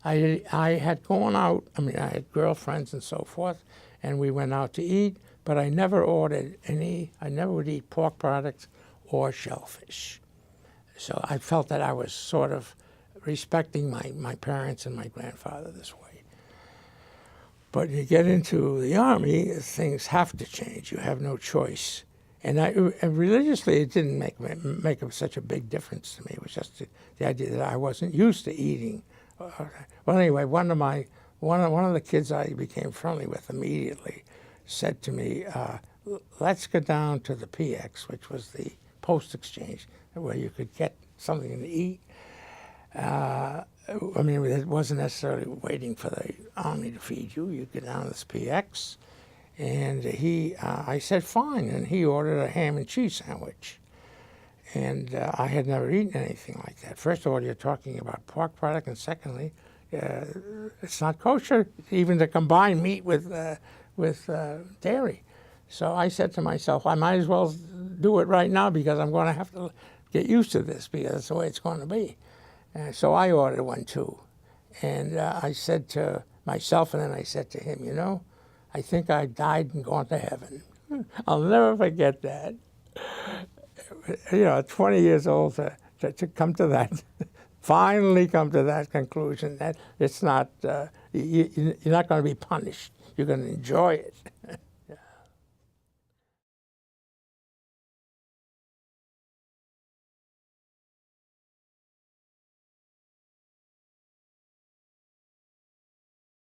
I had gone out, I mean, I had girlfriends and so forth, and we went out to eat, but I never ordered I never would eat pork products or shellfish. So I felt that I was sort of respecting my parents and my grandfather this way. But you get into the Army, things have to change. You have no choice. And religiously, it didn't make such a big difference to me. It was just the idea that I wasn't used to eating. Well, anyway, one of the kids I became friendly with immediately said to me, "Let's go down to the PX," which was the post exchange, where you could get something to eat. I mean, it wasn't necessarily waiting for the Army to feed you. You get down to this PX. And I said, fine, and he ordered a ham and cheese sandwich. And I had never eaten anything like that. First of all, you're talking about pork product, and secondly, it's not kosher, even to combine meat with dairy. So I said to myself, I might as well do it right now because I'm going to have to get used to this because that's the way it's going to be. So I ordered one too. And I said to myself, and then I said to him, you know, I think I died and gone to heaven. I'll never forget that. You know, 20 years old to come to that, finally come to that conclusion that it's not, you're not going to be punished. You're going to enjoy it.